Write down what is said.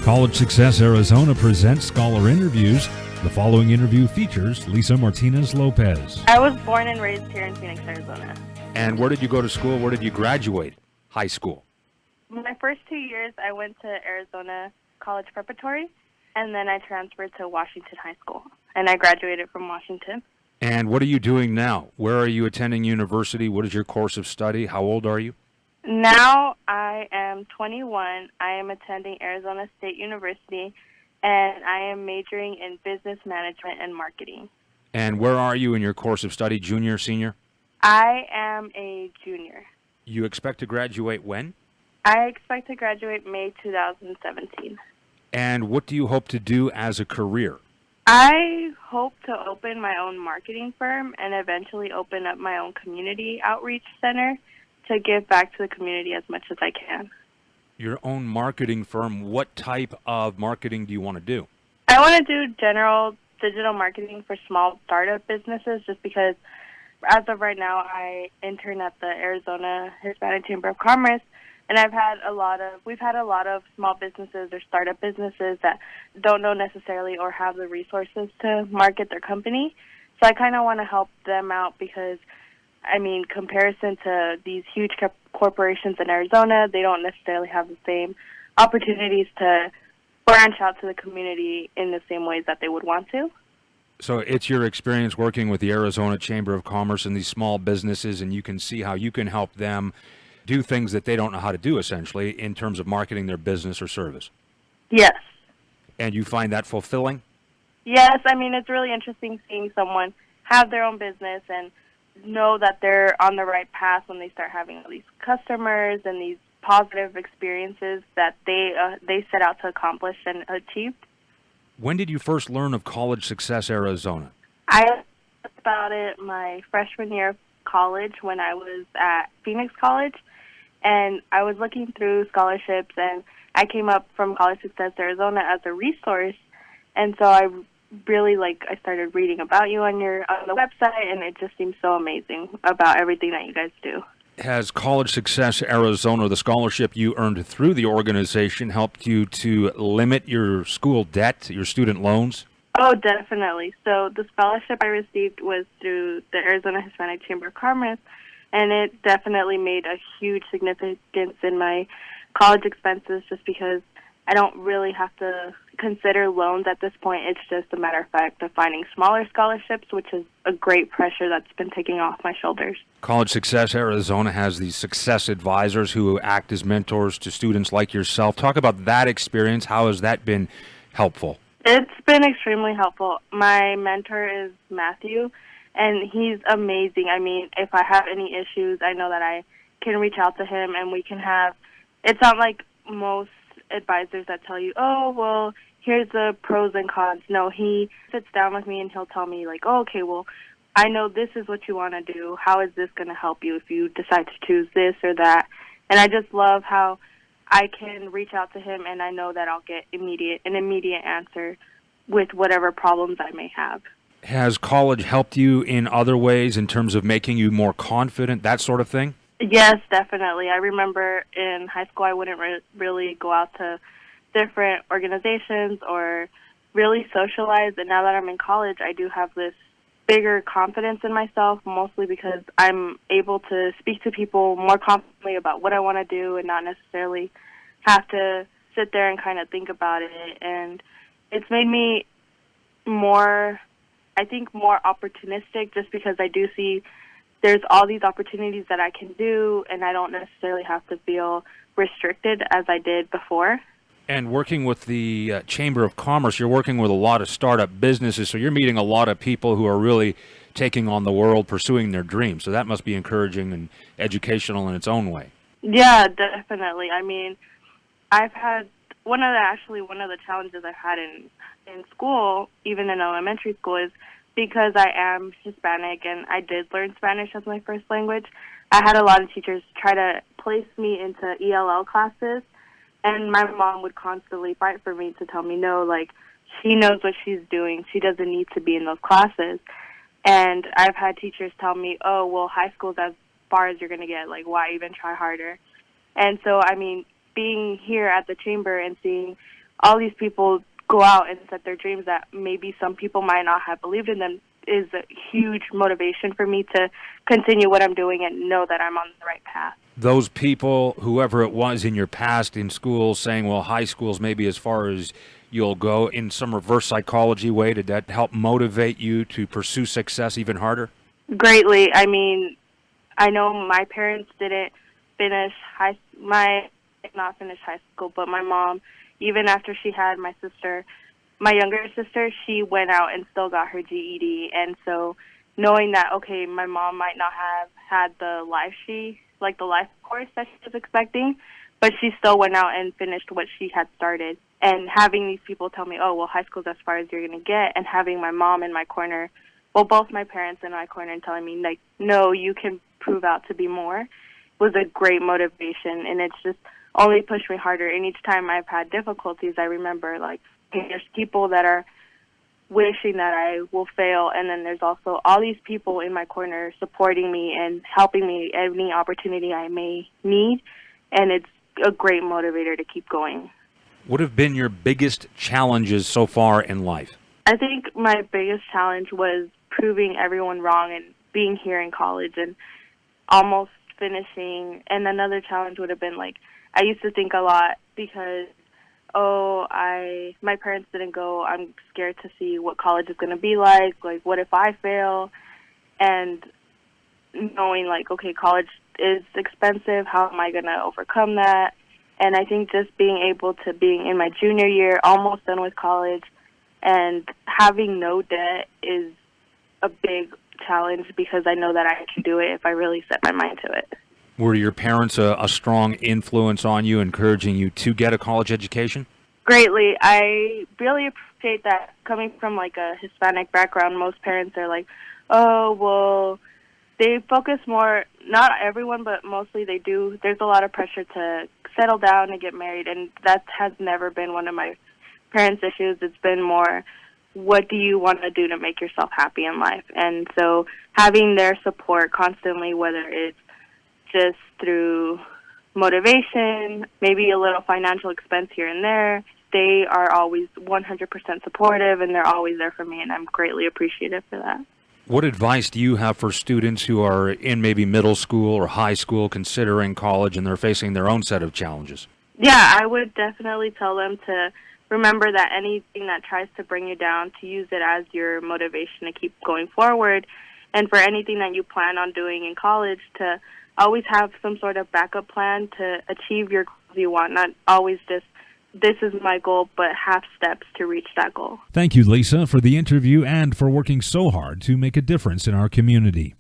College Success Arizona presents Scholar Interviews. The following interview features Lisa Martinez Lopez. I was born and raised here in Phoenix, Arizona. And where did you go to school? Where did you graduate high school? My first 2 years, I went to Arizona College Preparatory, and then I transferred to Washington High School, and I graduated from Washington. And what are you doing now? Where are you attending university? What is your course of study? How old are you? Now I am 21. I am attending Arizona State University, and I am majoring in business management and marketing. And where are you in your course of study, junior, senior? I am a junior. You expect to graduate when? I expect to graduate May 2017. And what do you hope to do as a career? I hope to open my own marketing firm and eventually open up my own community outreach center to give back to the community as much as I can. Your own marketing firm, what type of marketing do you want to do? I want to do general digital marketing for small startup businesses just because as of right now I intern at the Arizona Hispanic Chamber of Commerce, and we've had a lot of small businesses or startup businesses that don't know necessarily or have the resources to market their company. So I kind of want to help them out because comparison to these huge corporations in Arizona, they don't necessarily have the same opportunities to branch out to the community in the same ways that they would want to. So it's your experience working with the Arizona Chamber of Commerce and these small businesses, and you can see how you can help them do things that they don't know how to do, essentially, in terms of marketing their business or service. Yes. And you find that fulfilling? Yes. It's really interesting seeing someone have their own business and know that they're on the right path when they start having all these customers and these positive experiences that they set out to accomplish and achieve. When did you first learn of College Success Arizona? I learned about it my freshman year of college when I was at Phoenix College, and I was looking through scholarships, and I came up from College Success Arizona as a resource, and so I started reading about you on the website, and it just seems so amazing about everything that you guys do. Has College Success Arizona, the scholarship you earned through the organization, helped you to limit your school debt, your student loans? Oh, definitely. So the scholarship I received was through the Arizona Hispanic Chamber of Commerce, and it definitely made a huge significance in my college expenses just because I don't really have to consider loans at this point. It's just a matter of fact of finding smaller scholarships, which is a great pressure that's been taking off my shoulders. College Success Arizona has these success advisors who act as mentors to students like yourself. Talk about that experience. How has that been helpful? It's been extremely helpful. My mentor is Matthew, and he's amazing. If I have any issues, I know that I can reach out to him, and we can have, it's not like most advisors that tell you, oh, well, here's the pros and cons. No, he sits down with me and he'll tell me okay, well, I know this is what you want to do. How is this going to help you if you decide to choose this or that? And I just love how I can reach out to him and I know that I'll get an immediate answer with whatever problems I may have. Has college helped you in other ways in terms of making you more confident, that sort of thing? Yes, definitely. I remember in high school I wouldn't really go out to different organizations or really socialize, and now that I'm in college, I do have this bigger confidence in myself, mostly because I'm able to speak to people more confidently about what I want to do and not necessarily have to sit there and kind of think about it. And it's made me more opportunistic just because I do see there's all these opportunities that I can do, and I don't necessarily have to feel restricted as I did before. And working with the Chamber of Commerce, you're working with a lot of startup businesses, so you're meeting a lot of people who are really taking on the world, pursuing their dreams. So that must be encouraging and educational in its own way. Yeah, definitely. I've had one of the challenges I've had in school, even in elementary school, is because I am Hispanic and I did learn Spanish as my first language. I had a lot of teachers try to place me into ELL classes, and my mom would constantly fight for me to tell me, no, she knows what she's doing. She doesn't need to be in those classes. And I've had teachers tell me, oh, well, high school's as far as you're going to get. Why even try harder? And so, being here at the chamber and seeing all these people go out and set their dreams that maybe some people might not have believed in them is a huge motivation for me to continue what I'm doing and know that I'm on the right path. Those people, whoever it was in your past in school, saying, well, high school's maybe as far as you'll go, in some reverse psychology way, did that help motivate you to pursue success even harder? Greatly. I mean, I know my parents didn't finish not finish high school, but my mom, even after she had my sister, my younger sister, she went out and still got her GED. And so knowing that, okay, my mom might not have had the life course that she was expecting, but she still went out and finished what she had started. And having these people tell me, oh, well, high school's as far as you're going to get, and having my mom in my corner, well, both my parents in my corner, and telling me, like, no, you can prove out to be more, was a great motivation. And it's just only pushed me harder. And each time I've had difficulties, I remember, like, there's people that are wishing that I will fail, and then there's also all these people in my corner supporting me and helping me any opportunity I may need, and it's a great motivator to keep going. What have been your biggest challenges so far in life? I think my biggest challenge was proving everyone wrong and being here in college and almost finishing. And another challenge would have been, like, I used to think a lot because, my parents didn't go. I'm scared to see what college is going to be like. Like, what if I fail? And knowing, like, okay, college is expensive. How am I going to overcome that? And I think just being able to being in my junior year, almost done with college, and having no debt is a big challenge because I know that I can do it if I really set my mind to it. Were your parents a strong influence on you, encouraging you to get a college education? Greatly. I really appreciate that. Coming from, like, a Hispanic background, most parents are like, oh, well, they focus more, not everyone, but mostly they do. There's a lot of pressure to settle down and get married, and that has never been one of my parents' issues. It's been more, what do you want to do to make yourself happy in life? And so having their support constantly, whether it's just through motivation, maybe a little financial expense here and there, they are always 100% supportive, and they're always there for me, and I'm greatly appreciative for that. What advice do you have for students who are in maybe middle school or high school considering college and they're facing their own set of challenges? Yeah, I would definitely tell them to remember that anything that tries to bring you down, to use it as your motivation to keep going forward. And for anything that you plan on doing in college, to always have some sort of backup plan to achieve your goals you want, not always just, this is my goal, but have steps to reach that goal. Thank you, Lisa, for the interview and for working so hard to make a difference in our community.